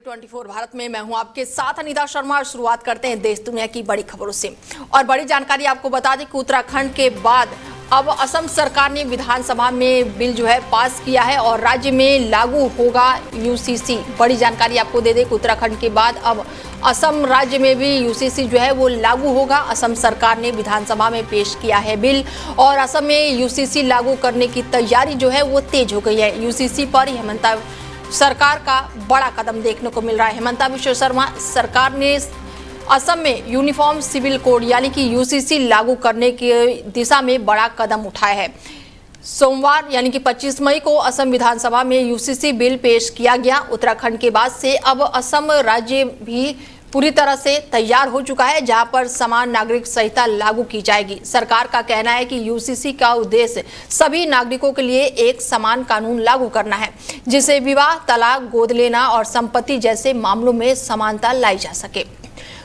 24 भारत में मैं हूं आपके साथ अनीता शर्मा और शुरुआत करते हैं देश दुनिया की बड़ी खबरों से। और बड़ी जानकारी आपको बता दें कि उत्तराखंड के बाद अब असम सरकार ने विधानसभा में बिल पास किया है और राज्य में लागू होगा यूसीसी। बड़ी जानकारी आपको दे दें कि उत्तराखंड के बाद अब असम राज्य में भी यूसीसी वो लागू होगा। असम सरकार ने विधानसभा में पेश किया है बिल और असम में यूसीसी लागू करने की तैयारी वो तेज हो गई है। यूसीसी पर हेमंता सरकार का बड़ा कदम देखने को मिल रहा है। हेमंता विश्व शर्मा सरकार ने असम में यूनिफॉर्म सिविल कोड यानी कि यूसीसी लागू करने की दिशा में बड़ा कदम उठाया है। सोमवार यानी कि 25 मई को असम विधानसभा में यूसीसी बिल पेश किया गया। उत्तराखंड के बाद से अब असम राज्य भी पूरी तरह से तैयार हो चुका है, जहां पर समान नागरिक संहिता लागू की जाएगी। सरकार का कहना है कि यूसीसी का उद्देश्य सभी नागरिकों के लिए एक समान कानून लागू करना है, जिससे विवाह, तलाक, गोद लेना और संपत्ति जैसे मामलों में समानता लाई जा सके।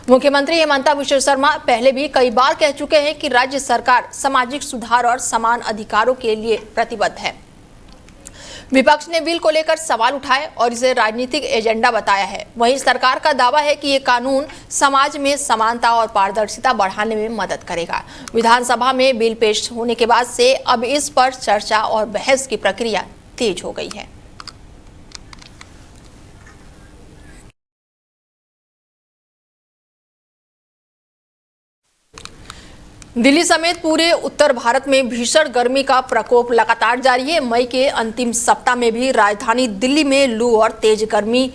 मुख्यमंत्री हेमंता विश्व शर्मा पहले भी कई बार कह चुके हैं कि राज्य सरकार सामाजिक सुधार और समान अधिकारों के लिए प्रतिबद्ध है। विपक्ष ने बिल को लेकर सवाल उठाए और इसे राजनीतिक एजेंडा बताया है। वहीं सरकार का दावा है कि ये कानून समाज में समानता और पारदर्शिता बढ़ाने में मदद करेगा। विधानसभा में बिल पेश होने के बाद से अब इस पर चर्चा और बहस की प्रक्रिया तेज हो गई है। दिल्ली समेत पूरे उत्तर भारत में भीषण गर्मी का प्रकोप लगातार जारी है। मई के अंतिम सप्ताह में भी राजधानी दिल्ली में लू और तेज गर्मी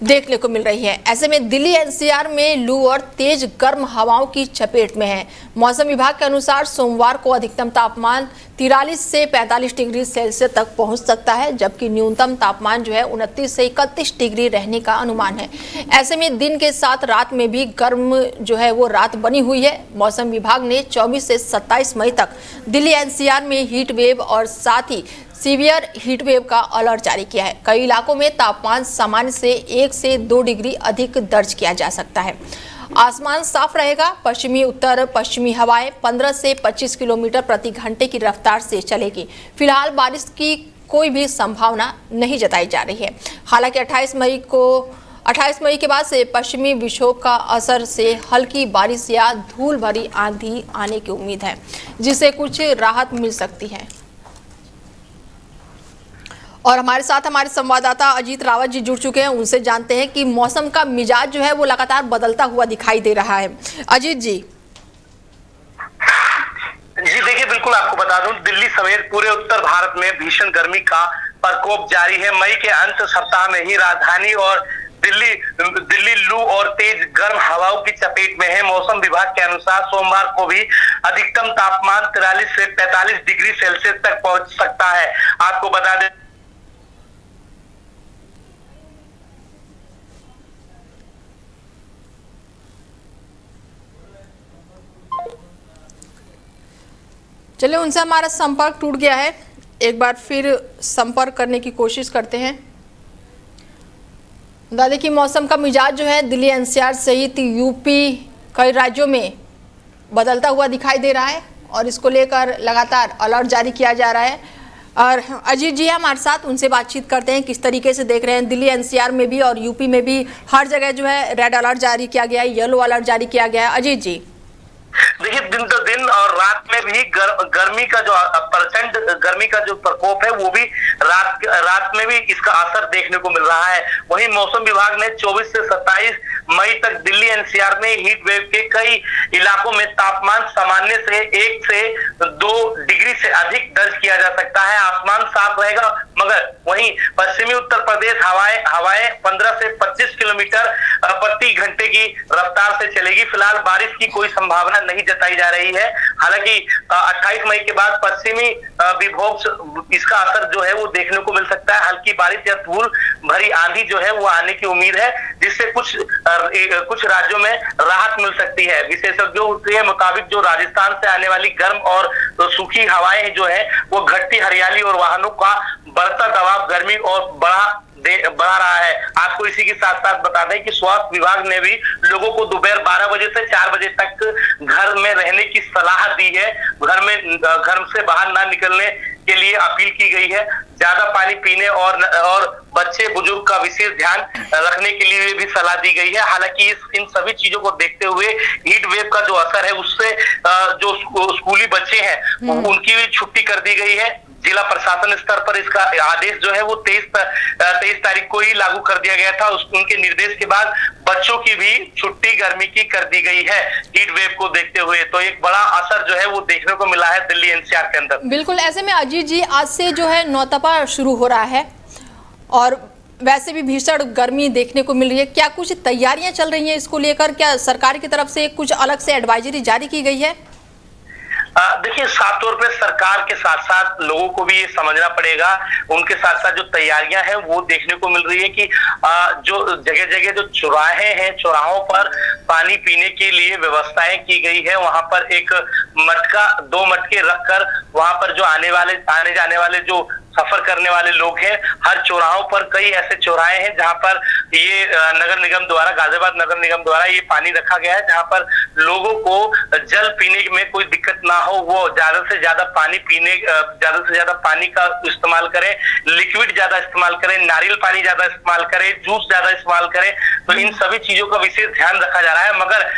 देखने को मिल रही है। ऐसे में दिल्ली एनसीआर में लू और तेज गर्म हवाओं की चपेट में है। मौसम विभाग के अनुसार सोमवार को अधिकतम तापमान 43 से 45 डिग्री सेल्सियस तक पहुंच सकता है, जबकि न्यूनतम तापमान 29 से 31 डिग्री रहने का अनुमान है। ऐसे में दिन के साथ रात में भी गर्म वो रात बनी हुई है। मौसम विभाग ने 24 से 27 मई तक दिल्ली एनसीआर में हीट वेव और साथ ही सीवियर हीट वेव का अलर्ट जारी किया है। कई इलाकों में तापमान सामान्य से 1 से 2 डिग्री अधिक दर्ज किया जा सकता है। आसमान साफ रहेगा। पश्चिमी उत्तर पश्चिमी हवाएं 15 से 25 किलोमीटर प्रति घंटे की रफ्तार से चलेगी। फिलहाल बारिश की कोई भी संभावना नहीं जताई जा रही है। हालांकि 28 मई के बाद से पश्चिमी विक्षोभ का असर से हल्की बारिश या धूल भरी आंधी आने की उम्मीद है, जिससे कुछ राहत मिल सकती है। और हमारे साथ हमारे संवाददाता अजीत रावत जी जुड़ चुके हैं। उनसे जानते हैं कि मौसम का मिजाज वो लगातार बदलता हुआ दिखाई दे रहा है। अजीत जी देखिए, बिल्कुल आपको बता दूं, दिल्ली समेत पूरे उत्तर भारत में भीषण गर्मी का प्रकोप जारी है। मई के अंत सप्ताह में ही राजधानी और दिल्ली लू और तेज गर्म हवाओं की चपेट में है। मौसम विभाग के अनुसार सोमवार को भी अधिकतम तापमान 43 से 45 डिग्री सेल्सियस तक पहुंच सकता है। आपको बता दें, चलिए, उनसे हमारा संपर्क टूट गया है। एक बार फिर संपर्क करने की कोशिश करते हैं। बता दें कि मौसम का मिजाज दिल्ली एनसीआर सहित यूपी कई राज्यों में बदलता हुआ दिखाई दे रहा है और इसको लेकर लगातार अलर्ट जारी किया जा रहा है। और अजीत जी हमारे साथ, उनसे बातचीत करते हैं किस तरीके से देख रहे हैं। दिल्ली एनसीआर में भी और यूपी में भी हर जगह रेड अलर्ट जारी किया गया है, येलो अलर्ट जारी किया गया है। अजीत जी देखिए, दिन और रात में भी गर्मी का जो परसेंट गर्मी का जो प्रकोप है वो भी रात में भी इसका असर देखने को मिल रहा है। वहीं मौसम विभाग ने 24 से 27 मई तक दिल्ली एनसीआर में हीट वेव के कई इलाकों में तापमान सामान्य से 1 से 2 डिग्री से अधिक दर्ज किया जा सकता है। आसमान साफ रहेगा, मगर वहीं पश्चिमी उत्तर प्रदेश हवाएं 15 से 25 किलोमीटर प्रति घंटे की रफ्तार से चलेगी। फिलहाल बारिश की कोई संभावना नहीं जताई जा रही है। हालांकि 28 मई के बाद पश्चिमी विक्षोभ इसका असर वो देखने को मिल सकता है। हल्की बारिश या धूल भरी आंधी वो आने की उम्मीद है, जिससे कुछ राज्यों में राहत मिल सकती है। विशेषज्ञों के मुताबिक जो राजस्थान से आने वाली गर्म और सूखी हवाएं वो घटती हरियाली और वाहनों का बढ़ता दबाव गर्मी और बढ़ा रहा है। आपको इसी के साथ साथ बता दें कि स्वास्थ्य विभाग ने भी लोगों को दोपहर 12 बजे से 4 बजे तक घर में रहने की सलाह दी है। घर से बाहर ना निकलने के लिए अपील की गई है। ज्यादा पानी पीने और बच्चे बुजुर्ग का विशेष ध्यान रखने के लिए भी सलाह दी गई है। हालांकि इन सभी चीजों को देखते हुए हीट वेव का जो असर है उससे जो स्कूली बच्चे हैं उनकी भी छुट्टी कर दी गई है। जिला प्रशासन स्तर पर इसका आदेश जो है वो 23 तारीख को ही लागू कर दिया गया था। उनके निर्देश के बाद बच्चों की भी छुट्टी गर्मी की कर दी गई है हीट वेव को देखते हुए। तो एक बड़ा असर जो है वो देखने को मिला है दिल्ली एनसीआर के अंदर। बिल्कुल, ऐसे में अजीत जी आज से जो है नौतपा शुरू हो रहा है और वैसे भी भीषण गर्मी देखने को मिल रही है। क्या कुछ तैयारियां चल रही हैं इसको लेकर? क्या सरकार की तरफ से कुछ अलग से एडवाइजरी जारी की गई है? देखिए, साफ तौर पे सरकार के साथ साथ लोगों को भी ये समझना पड़ेगा। उनके साथ साथ जो तैयारियां हैं वो देखने को मिल रही है कि जो जगह जगह जो चौराहे हैं, चौराहों पर पानी पीने के लिए व्यवस्थाएं की गई है। वहां पर एक मटका, 2 मटके रखकर वहां पर जो आने जाने वाले जो सफर करने वाले लोग हैं, हर चौराहों पर कई ऐसे चौराहे हैं जहां पर ये नगर निगम द्वारा, गाजियाबाद नगर निगम द्वारा ये पानी रखा गया है, जहां पर लोगों को जल पीने में कोई दिक्कत ना हो। वो ज्यादा से ज्यादा पानी का इस्तेमाल करें, लिक्विड ज्यादा इस्तेमाल करें, नारियल पानी ज्यादा इस्तेमाल करें, जूस ज्यादा इस्तेमाल करें। तो इन सभी चीजों का विशेष ध्यान रखा जा रहा है। मगर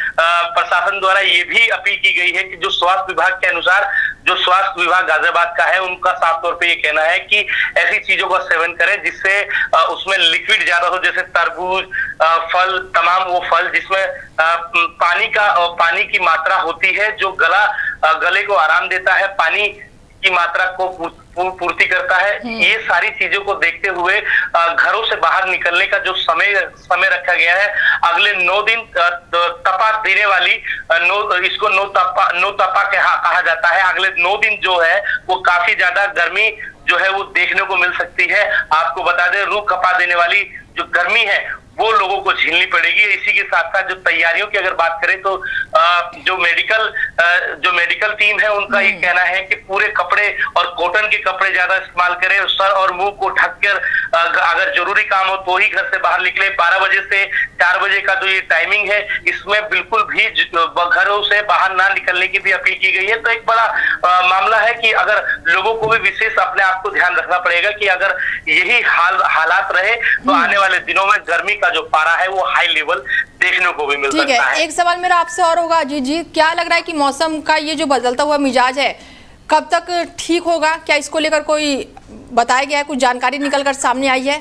प्रशासन द्वारा ये भी अपील की गई है कि जो स्वास्थ्य विभाग के अनुसार, जो स्वास्थ्य विभाग गाजियाबाद का है, उनका साफ तौर पे ये कहना है कि ऐसी चीजों का सेवन करें जिससे उसमें लिक्विड ज्यादा हो, जैसे तरबूज, फल, तमाम वो फल जिसमें पानी की मात्रा होती है, जो गले को आराम देता है, पानी की मात्रा को पूर्ति करता है। ये सारी चीजों को देखते हुए घरों से बाहर निकलने का जो समय रखा गया है, अगले 9 दिन तपा देने वाली इसको नो तपा कहा जाता है। अगले 9 दिन जो है वो काफी ज्यादा गर्मी जो है वो देखने को मिल सकती है। आपको बता दें, रूह कपा देने वाली जो गर्मी है वो लोगों को झेलनी पड़ेगी। इसी के साथ साथ जो तैयारियों की अगर बात करें तो जो मेडिकल टीम है उनका ये कहना है कि पूरे कपड़े और कॉटन के कपड़े ज्यादा इस्तेमाल करें, सर और मुंह को ढककर अगर जरूरी काम हो तो ही घर से बाहर निकले। 12 बजे से 4 बजे का जो ये टाइमिंग है, इसमें बिल्कुल भी घरों से बाहर ना निकलने की भी अपील की गई है। तो एक बड़ा मामला है कि अगर लोगों को भी विशेष अपने आप को ध्यान रखना पड़ेगा कि अगर यही हालात रहे तो आने वाले दिनों में गर्मी का जो पारा है वो हाई लेवल देखने को भी मिल सकता है। एक सवाल मेरा आपसे और होगा अजीत जी, क्या लग रहा है कि मौसम का ये जो बदलता हुआ मिजाज है कब तक ठीक होगा? क्या इसको लेकर कोई बताया गया है, कुछ जानकारी निकलकर सामने आई है?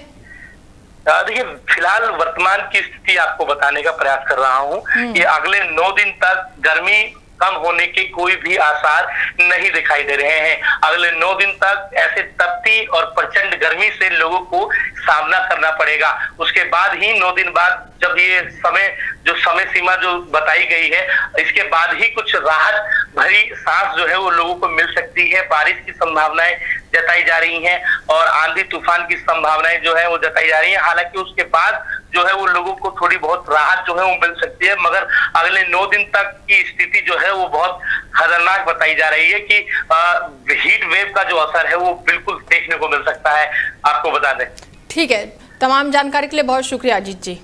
देखिए, फिलहाल वर्तमान की स्थिति आपको बताने का प्रयास कर रहा हूँ कि अगले 9 दिन तक गर्मी कम होने के कोई भी आसार नहीं दिखाई दे रहे हैं। अगले 9 दिन तक ऐसे तपती और प्रचंड गर्मी से लोगों को सामना करना पड़ेगा। उसके बाद ही 9 दिन बाद जब ये समय सीमा जो बताई गई है, इसके बाद ही कुछ राहत भरी सांस जो है वो लोगों को मिल सकती है। बारिश की संभावनाएं जताई जा रही हैं और आंधी तूफान की संभावनाएं जो है वो जताई जा रही है। हालांकि उसके बाद जो है वो लोगों को थोड़ी बहुत राहत जो है वो मिल सकती है, मगर अगले 9 दिन तक की स्थिति जो है वो बहुत खतरनाक बताई जा रही है कि हीट वेव का जो असर है वो बिल्कुल देखने को मिल सकता है। आपको बता दें। ठीक है, तमाम जानकारी के लिए बहुत शुक्रिया अजीत जी।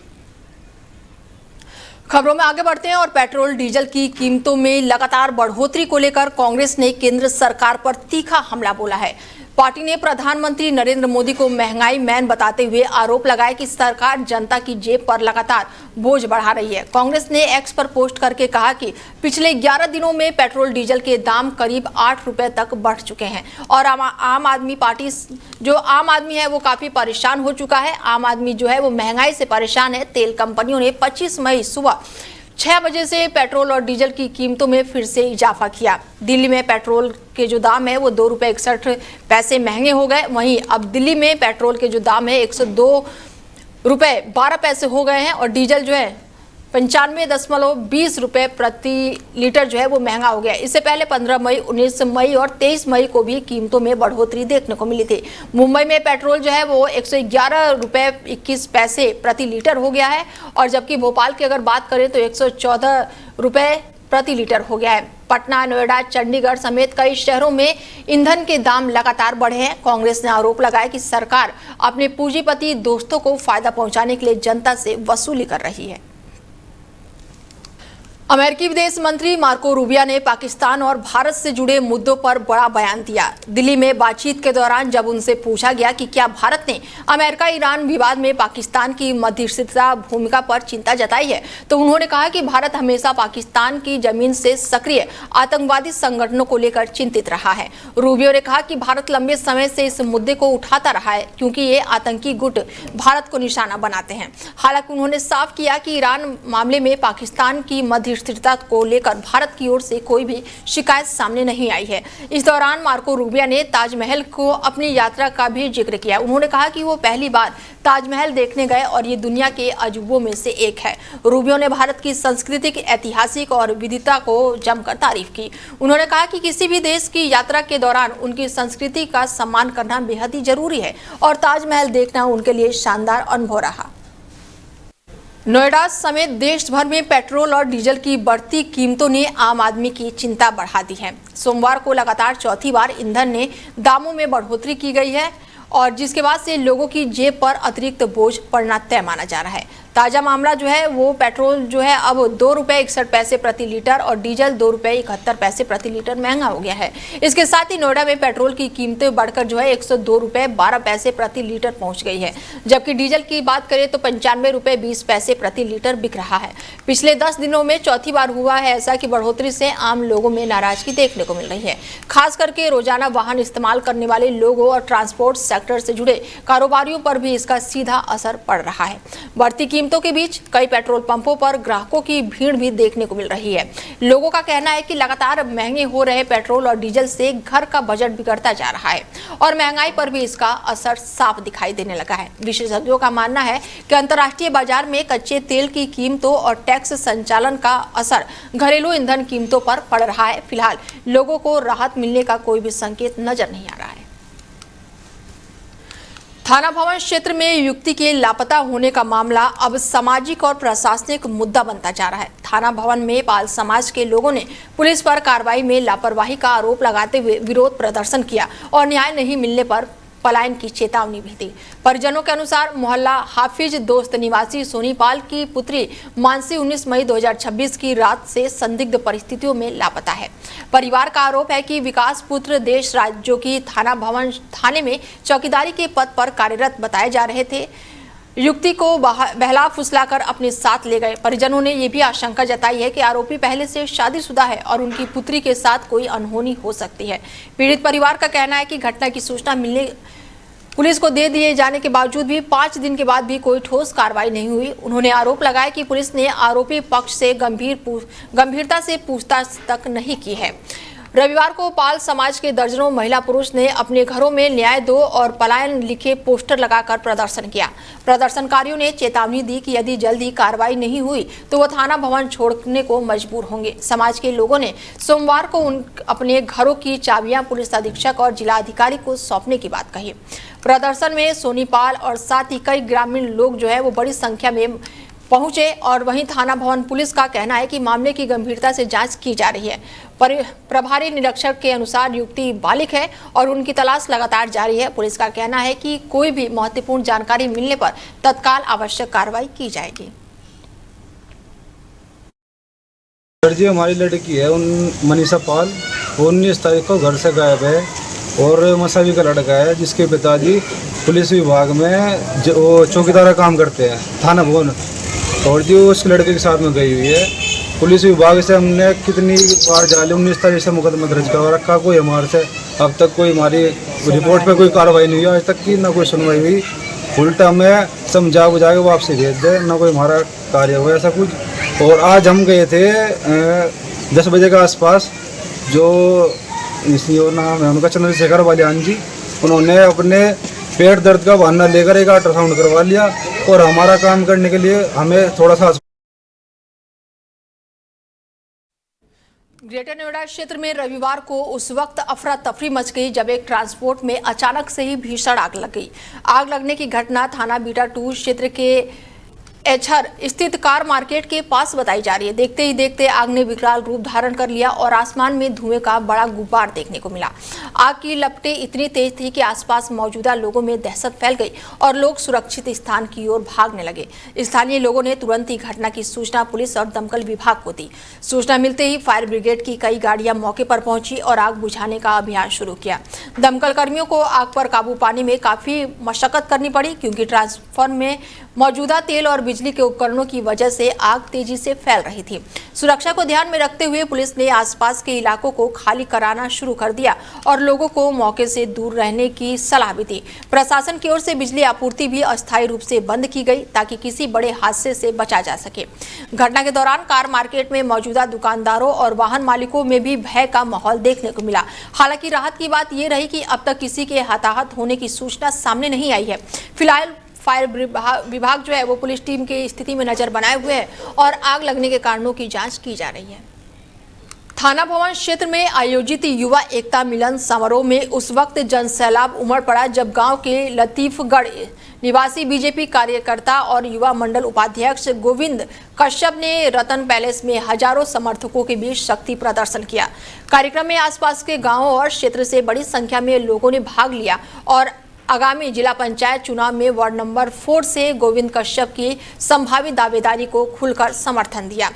खबरों में आगे बढ़ते हैं और पेट्रोल डीजल की कीमतों में लगातार बढ़ोतरी को लेकर कांग्रेस ने केंद्र सरकार पर तीखा हमला बोला है। पार्टी ने प्रधानमंत्री नरेंद्र मोदी को महंगाई मैन बताते हुए आरोप लगाया कि सरकार जनता की जेब पर लगातार बोझ बढ़ा रही है। कांग्रेस ने एक्स पर पोस्ट करके कहा कि पिछले 11 दिनों में पेट्रोल डीजल के दाम करीब 8 रुपए तक बढ़ चुके हैं और आम आदमी है वो काफी परेशान हो चुका है। आम आदमी जो है वो महंगाई से परेशान है। तेल कंपनियों ने 25 मई सुबह 6 बजे से पेट्रोल और डीजल की कीमतों में फिर से इजाफा किया। दिल्ली में पेट्रोल के जो दाम है वो 2 रुपये 61 पैसे महंगे हो गए। वहीं अब दिल्ली में पेट्रोल के जो दाम है 102 रुपये 12 पैसे हो गए हैं और डीजल जो है 95.20 रुपये प्रति लीटर जो है वो महंगा हो गया। इससे पहले 15 मई, 19 मई और 23 मई को भी कीमतों में बढ़ोतरी देखने को मिली थी। मुंबई में पेट्रोल जो है वो 111 रुपये 21 पैसे प्रति लीटर हो गया है और जबकि भोपाल की अगर बात करें तो 114 रुपये प्रति लीटर हो गया है। पटना, नोएडा, चंडीगढ़ समेत कई शहरों में ईंधन के दाम लगातार बढ़े हैं। कांग्रेस ने आरोप लगाया कि सरकार अपने पूंजीपति दोस्तों को फायदा पहुंचाने के लिए जनता से वसूली कर रही है। अमेरिकी विदेश मंत्री मार्को रूबियो ने पाकिस्तान और भारत से जुड़े मुद्दों पर बड़ा बयान दिया। दिल्ली में बातचीत के दौरान जब उनसे पूछा गया कि क्या भारत ने अमेरिका ईरान विवाद में पाकिस्तान की मध्यस्थता भूमिका पर चिंता जताई है, तो उन्होंने कहा कि भारत हमेशा पाकिस्तान की जमीन से सक्रिय आतंकवादी संगठनों को लेकर चिंतित रहा है। रूबियो ने कहा कि भारत लंबे समय से इस मुद्दे को उठाता रहा है क्योंकि ये आतंकी गुट भारत को निशाना बनाते हैं। हालांकि उन्होंने साफ किया कि ईरान मामले में पाकिस्तान की स्थिरता को लेकर भारत की ओर से कोई भी शिकायत सामने नहीं आई है। इस दौरान मार्को रूबियो ने ताजमहल को अपनी यात्रा का भी जिक्र किया। उन्होंने कहा कि वो पहली बार ताजमहल देखने गए और ये दुनिया के अजूबों में से एक है। रूबियो ने भारत की सांस्कृतिक, ऐतिहासिक और विविधता को जमकर तारीफ की। उन्होंने कहा कि किसी भी देश की यात्रा के दौरान उनकी संस्कृति का सम्मान करना बेहद ही जरूरी है और ताजमहल देखना उनके लिए शानदार अनुभव रहा। नोएडा समेत देश भर में पेट्रोल और डीजल की बढ़ती कीमतों ने आम आदमी की चिंता बढ़ा दी है। सोमवार को लगातार चौथी बार ईंधन ने दामों में बढ़ोतरी की गई है और जिसके बाद से लोगों की जेब पर अतिरिक्त बोझ पड़ना तय माना जा रहा है। ताजा मामला जो है वो पेट्रोल जो है अब ₹2.61 प्रति लीटर और डीजल ₹2.71 प्रति लीटर महंगा हो गया है। इसके साथ ही नोएडा में पेट्रोल की कीमतें बढ़कर जो है ₹102.12 प्रति लीटर पहुंच गई है, जबकि डीजल की बात करें तो ₹95.20 प्रति लीटर बिक रहा है। पिछले 10 दिनों में चौथी बार हुआ है ऐसा कि बढ़ोतरी से आम लोगों में नाराजगी देखने को मिल रही है। खास करके रोजाना वाहन इस्तेमाल करने वाले लोगों और ट्रांसपोर्ट सेक्टर से जुड़े कारोबारियों पर भी इसका सीधा असर पड़ रहा है। बढ़ती कीमतों के बीच कई पेट्रोल पंपों पर ग्राहकों की भीड़ भी देखने को मिल रही है। लोगों का कहना है कि लगातार महंगे हो रहे पेट्रोल और डीजल से घर का बजट बिगड़ता जा रहा है और महंगाई पर भी इसका असर साफ दिखाई देने लगा है। विशेषज्ञों का मानना है कि अंतर्राष्ट्रीय बाजार में कच्चे तेल की कीमतों और टैक्स संचालन का असर घरेलू ईंधन कीमतों पर पड़ रहा है। फिलहाल लोगों को राहत मिलने का कोई भी संकेत नजर नहीं आ रहा है। थाना भवन क्षेत्र में युवती के लापता होने का मामला अब सामाजिक और प्रशासनिक मुद्दा बनता जा रहा है। थाना भवन में पाल समाज के लोगों ने पुलिस पर कार्रवाई में लापरवाही का आरोप लगाते हुए विरोध प्रदर्शन किया और न्याय नहीं मिलने पर पलायन की चेतावनी भी दी। परिजनों के अनुसार मोहल्ला हाफिज दोस्त निवासी सोनीपाल की पुत्री मानसी 19 मई 2026 की रात से संदिग्ध परिस्थितियों में लापता है। परिवार का आरोप है कि विकास पुत्र देश राज, जो कि थाना भवन थाने में चौकीदारी के पद पर कार्यरत बताए जा रहे थे, युवती को बहला फुसलाकर अपने साथ ले गए। परिजनों ने यह भी आशंका जताई है कि आरोपी पहले से शादीशुदा है और उनकी पुत्री के साथ कोई अनहोनी हो सकती है। पीड़ित परिवार का कहना है कि घटना की सूचना मिलने पुलिस को दे दिए जाने के बावजूद भी 5 दिन के बाद भी कोई ठोस कार्रवाई नहीं हुई। उन्होंने आरोप लगाया कि पुलिस ने आरोपी पक्ष से गंभीरता से पूछताछ तक नहीं की है। रविवार को पाल समाज के दर्जनों महिला पुरुष ने अपने घरों में न्याय दो और पलायन लिखे पोस्टर लगाकर प्रदर्शन किया। प्रदर्शनकारियों ने चेतावनी दी कि यदि जल्दी कार्रवाई नहीं हुई तो वो थाना भवन छोड़ने को मजबूर होंगे। समाज के लोगों ने सोमवार को अपने घरों की चाबियां पुलिस अधीक्षक और जिलाधिकारी को सौंपने की बात कही। प्रदर्शन में सोनीपाल और साथ ही कई ग्रामीण लोग जो है वो बड़ी संख्या में पहुंचे और वहीं थाना भवन पुलिस का कहना है कि मामले की गंभीरता से जांच की जा रही है। प्रभारी निरीक्षक के अनुसार युवती बालिग है और उनकी तलाश लगातार जारी है। पुलिस का कहना है कि कोई भी महत्वपूर्ण जानकारी मिलने पर तत्काल आवश्यक कार्रवाई की जाएगी। जो हमारी लड़की है मनीषा पाल, 19 तारीख को घर से गायब है और मसावी का लड़का है जिसके पिताजी पुलिस विभाग में जो चौकीदार का काम करते हैं थाना भवन, और जो उस लड़के के साथ में गई हुई है। पुलिस विभाग से हमने कितनी बार जाले 19 तारीख से मुकदमा दर्ज करवा रखा, कोई हमारे से अब तक कोई हमारी रिपोर्ट पे कोई कार्रवाई नहीं हुई आज तक की, ना कोई सुनवाई हुई। उल्टा हमें समझा बुझा के वापसी भेज दे, ना कोई हमारा कार्य हुआ ऐसा कुछ। और आज हम गए थे 10 बजे के आसपास, जो इसलिए नाम है उनका चंद्रशेखर बालियान जी, उन्होंने अपने पेट दर्द का बहाना लेकर एक अल्ट्रासाउंड करवा लिया और हमारा काम करने के लिए हमें थोड़ा सा। ग्रेटर नोएडा क्षेत्र में रविवार को उस वक्त अफरा तफरी मच गई जब एक ट्रांसपोर्ट में अचानक से ही भीषण आग लग गई। आग लगने की घटना थाना बीटा 2 क्षेत्र के एचहर स्थित कार मार्केट के पास बताई जा रही है। देखते ही देखते आग ने विकराल रूप धारण कर लिया और आसमान में धुएं का बड़ा गुब्बार देखने को मिला। आग की लपटें इतनी तेज थी कि आसपास मौजूदा लोगों में दहशत फैल गई और लोग सुरक्षित स्थान की ओर भागने लगे। स्थानीय लोगों ने तुरंत ही घटना की सूचना पुलिस और दमकल विभाग को दी। सूचना मिलते ही फायर ब्रिगेड की कई गाड़ियां मौके पर पहुंची और आग बुझाने का अभियान शुरू किया। दमकल कर्मियों को आग पर काबू पाने में काफी मशक्कत करनी पड़ी, क्योंकि ट्रांसफार्मर में मौजूदा तेल और बिजली के उपकरणों की वजह से आग तेजी से फैल रही थी। सुरक्षा को ध्यान में रखते हुए पुलिस ने आसपास के इलाकों को खाली कराना शुरू कर दिया और लोगों को मौके से दूर रहने की सलाह भी दी। प्रशासन की ओर से बिजली आपूर्ति भी अस्थायी रूप से बंद की गई ताकि किसी बड़े हादसे से बचा जा सके। घटना के दौरान कार मार्केट में मौजूदा दुकानदारों और वाहन मालिकों में भी भय का माहौल देखने को मिला। हालांकि राहत की बात यह रही कि अब तक किसी के हताहत होने की सूचना सामने नहीं आई है। फिलहाल फायर विभाग जो है वो पुलिस टीम की स्थिति में नजर बनाए हुए है और आग लगने के कारणों की जांच की जा रही है। थाना भवन क्षेत्र में आयोजित युवा एकता मिलन समारोह में उस वक्त जनसैलाब उमड़ पड़ा जब गांव के लतीफगढ़ निवासी बीजेपी कार्यकर्ता और युवा मंडल उपाध्यक्ष गोविंद कश्यप ने रतन पैलेस में हजारों समर्थकों के बीच शक्ति प्रदर्शन किया। कार्यक्रम में आसपास के गांवों और क्षेत्र से बड़ी संख्या में लोगों ने भाग लिया और आगामी जिला पंचायत चुनाव में वार्ड नंबर 4 से गोविंद कश्यप की संभावित दावेदारी को खुलकर समर्थन दिया।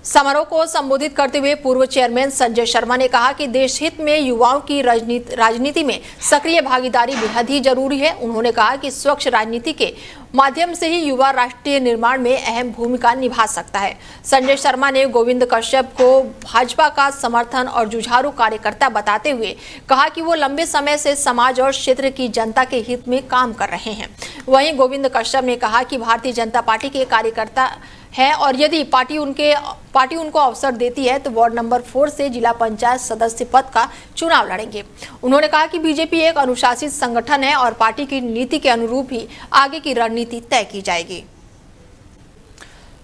समारोह को संबोधित करते हुए पूर्व चेयरमैन संजय शर्मा ने कहा कि देश हित में युवाओं की राजनीति में सक्रिय भागीदारी बेहद ही जरूरी है। उन्होंने कहा कि स्वच्छ राजनीति के माध्यम से ही युवा राष्ट्रीय निर्माण में अहम भूमिका निभा सकता है। संजय शर्मा ने गोविंद कश्यप को भाजपा का समर्थन और जुझारू कार्यकर्ता बताते हुए कहा कि वो लंबे समय से समाज और क्षेत्र की जनता के हित में काम कर रहे हैं। वहीं गोविंद कश्यप ने कहा कि भारतीय जनता पार्टी के कार्यकर्ता है और यदि पार्टी उनको अवसर देती है तो वार्ड नंबर 4 से जिला पंचायत सदस्य पद का चुनाव लड़ेंगे। उन्होंने कहा कि बीजेपी एक अनुशासित संगठन है और पार्टी की नीति के अनुरूप ही आगे की रणनीति तय की जाएगी।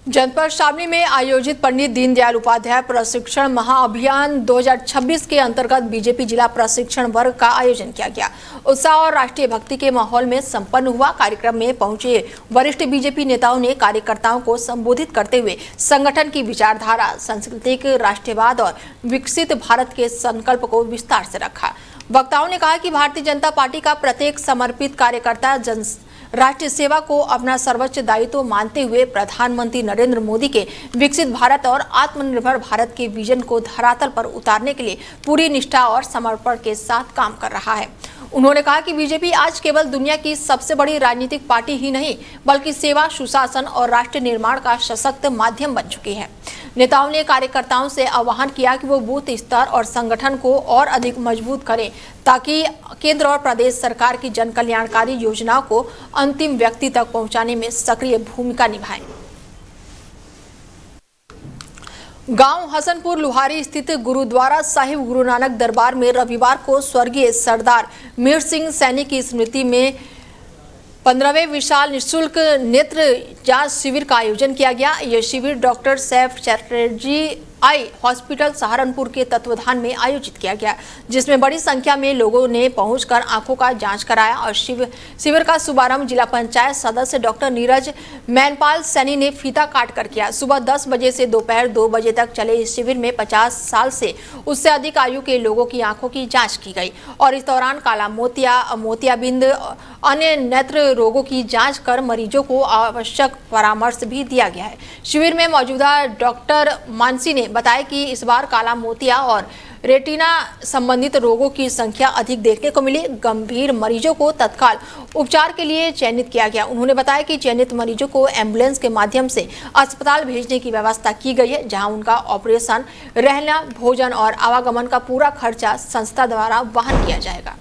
जनपद शामली में आयोजित पंडित दीनदयाल उपाध्याय प्रशिक्षण महाअभियान 2026 के अंतर्गत बीजेपी जिला प्रशिक्षण वर्ग का आयोजन किया गया। उत्साह और राष्ट्रीय भक्ति के माहौल में संपन्न हुआ। कार्यक्रम में पहुंचे वरिष्ठ बीजेपी नेताओं ने कार्यकर्ताओं को संबोधित करते हुए संगठन की विचारधारा, सांस्कृतिक राष्ट्रवाद और विकसित भारत के संकल्प को विस्तार से रखा। वक्ताओं ने कहा कि भारतीय जनता पार्टी का प्रत्येक समर्पित कार्यकर्ता राष्ट्रीय सेवा को अपना सर्वोच्च दायित्व मानते हुए प्रधानमंत्री नरेंद्र मोदी के विकसित भारत और आत्मनिर्भर भारत के विजन को धरातल पर उतारने के लिए पूरी निष्ठा और समर्पण के साथ काम कर रहा है। उन्होंने कहा कि बीजेपी आज केवल दुनिया की सबसे बड़ी राजनीतिक पार्टी ही नहीं बल्कि सेवा, सुशासन और राष्ट्र निर्माण का सशक्त माध्यम बन चुकी है। नेताओं ने कार्यकर्ताओं से आह्वान किया कि वो बूथ स्तर और संगठन को और अधिक मजबूत करें ताकि केंद्र और प्रदेश सरकार की जन कल्याणकारी योजनाओं को अंतिम व्यक्ति तक पहुंचाने में सक्रिय भूमिका निभाएं। गांव हसनपुर लुहारी स्थित गुरुद्वारा साहिब गुरु नानक दरबार में रविवार को स्वर्गीय सरदार मीर सिंह सैनी की स्मृति में 15वें विशाल निःशुल्क नेत्र जांच शिविर का आयोजन किया गया। यह शिविर doctor Saif Chatterjee eye hospital Saharanpur के तत्वाधान में आयोजित किया गया, जिसमें बड़ी संख्या में लोगों ने पहुंचकर आंखों का जांच कराया और शिविर का शुभारंभ जिला पंचायत सदस्य डॉक्टर नीरज मैनपाल सैनी ने फीता काट कर किया। सुबह 10 बजे से दोपहर 2 बजे तक चले इस शिविर में 50 साल से उससे अधिक आयु के लोगों की आंखों की जाँच की गई और इस दौरान काला मोतिया, मोतियाबिंद, अन्य नेत्र रोगों की जांच कर मरीजों को आवश्यक परामर्श भी दिया गया है। शिविर में मौजूदा डॉक्टर मानसी ने बताया कि इस बार काला मोतिया और रेटिना संबंधित रोगों की संख्या अधिक देखने को मिली। गंभीर मरीजों को तत्काल उपचार के लिए चयनित किया गया। उन्होंने बताया कि चयनित मरीजों को एम्बुलेंस के माध्यम से अस्पताल भेजने की व्यवस्था की गई है, जहां उनका ऑपरेशन, रहना, भोजन और आवागमन का पूरा खर्चा संस्था द्वारा वहन किया जाएगा।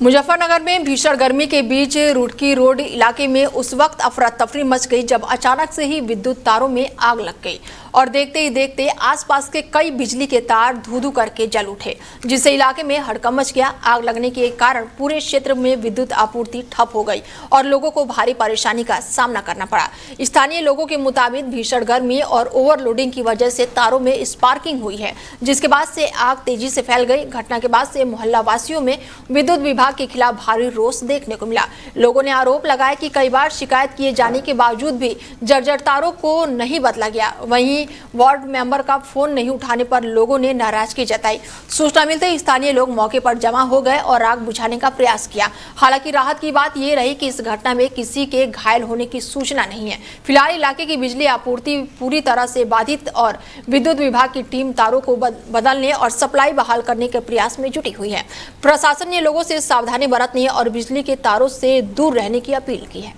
मुजफ्फरनगर में भीषण गर्मी के बीच रुड़की रोड इलाके में उस वक्त अफरा तफरी मच गई जब अचानक से ही विद्युत तारों में आग लग गई और देखते ही देखते आसपास के कई बिजली के तार धू-धू करके जल उठे, जिससे इलाके में हड़कंप मच गया। आग लगने के कारण पूरे क्षेत्र में विद्युत आपूर्ति ठप हो गई और लोगों को भारी परेशानी का सामना करना पड़ा। स्थानीय लोगों के मुताबिक भीषण गर्मी और ओवरलोडिंग की वजह से तारों में स्पार्किंग हुई है, जिसके बाद से आग तेजी से फैल गई। घटना के बाद से मोहल्ला वासियों में विद्युत विभाग विभाग के खिलाफ भारी रोष देखने को मिला। लोगों ने आरोप लगाया कि कई बार शिकायत किए जाने के बावजूद भी जर्जर तारों को नहीं बदला गया। वहीं वार्ड मेंबर का फोन नहीं उठाने पर लोगों ने नाराजगी जताई। सूचना मिलते ही स्थानीय लोग मौके पर जमा हो गए और आग बुझाने का प्रयास किया। हालांकि राहत की बात यह रही कि इस घटना में किसी के घायल होने की सूचना नहीं है। फिलहाल इलाके की बिजली आपूर्ति पूरी तरह से बाधित और विद्युत विभाग की टीम तारों को बदलने और सप्लाई बहाल करने के प्रयास में जुटी हुई है। प्रशासन ने लोगों से सावधानी बरतने और बिजली के तारों से दूर रहने की अपील की है।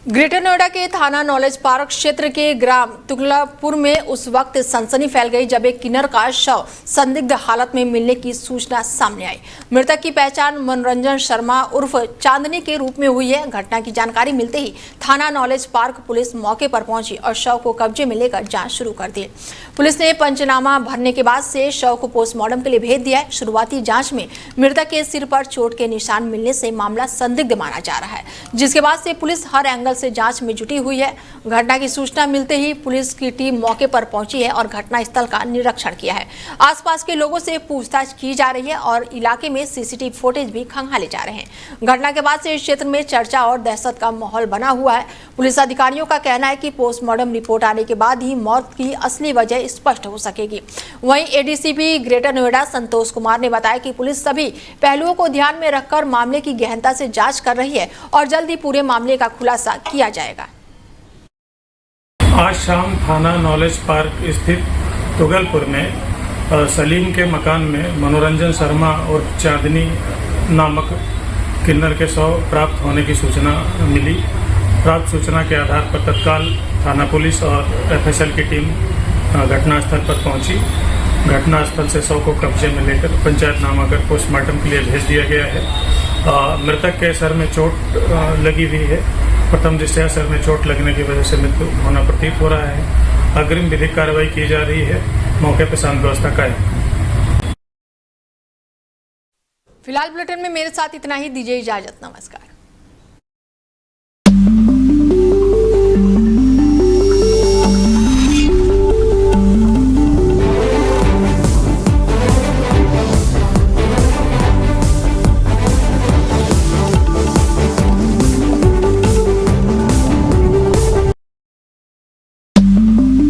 ग्रेटर नोएडा के थाना नॉलेज पार्क क्षेत्र के ग्राम तुगलापुर में उस वक्त सनसनी फैल गई जब एक किन्नर का शव संदिग्ध हालत में मिलने की सूचना सामने आई। मृतक की पहचान मनोरंजन शर्मा उर्फ चांदनी के रूप में हुई है। घटना की जानकारी मिलते ही थाना नॉलेज पार्क पुलिस मौके पर पहुंची और शव को कब्जे में लेकर जांच शुरू कर दी। पुलिस ने पंचनामा भरने के बाद से शव को पोस्टमार्टम के लिए भेज दिया है। शुरुआती जाँच में मृतक के सिर पर चोट के निशान मिलने से मामला संदिग्ध माना जा रहा है, जिसके बाद से पुलिस हर एंगल से जांच में जुटी हुई है। घटना की सूचना मिलते ही पुलिस की टीम मौके पर पहुंची है और घटना स्थल का निरीक्षण किया है। आसपास के लोगों से पूछताछ की जा रही है और इलाके में सीसीटीवी फुटेज भी खंगाले जा रहे हैं। घटना के बाद से इस क्षेत्र में चर्चा और दहशत का माहौल बना हुआ है। पुलिस अधिकारियों का कहना है कि पोस्टमार्टम रिपोर्ट आने के बाद ही मौत की असली वजह स्पष्ट हो सकेगी। वहीं एडीसीपी ग्रेटर नोएडा संतोष कुमार ने बताया कि पुलिस सभी पहलुओं को ध्यान में रखकर मामले की गहनता से जांच कर रही है और जल्द ही पूरे मामले का खुलासा किया जाएगा। आज शाम थाना नॉलेज पार्क स्थित तुगलपुर में सलीम के मकान में मनोरंजन शर्मा और चांदनी नामक किन्नर के शव प्राप्त होने की सूचना मिली। प्राप्त सूचना के आधार पर तत्काल थाना पुलिस और एफएसएल की टीम घटनास्थल पर पहुंची। घटनास्थल से शव को कब्जे में लेकर पंचायतनामा कर पोस्टमार्टम के लिए भेज दिया गया है। मृतक के सर में चोट लगी हुई है। प्रथम दृष्टया सर में चोट लगने की वजह से मृत्यु होना प्रतीत हो रहा है। अग्रिम विधिक कार्रवाई की जा रही है। मौके पर शांति व्यवस्था कायम। फिलहाल बुलेटिन में मेरे साथ इतना ही। दीजिए इजाजत। नमस्कार।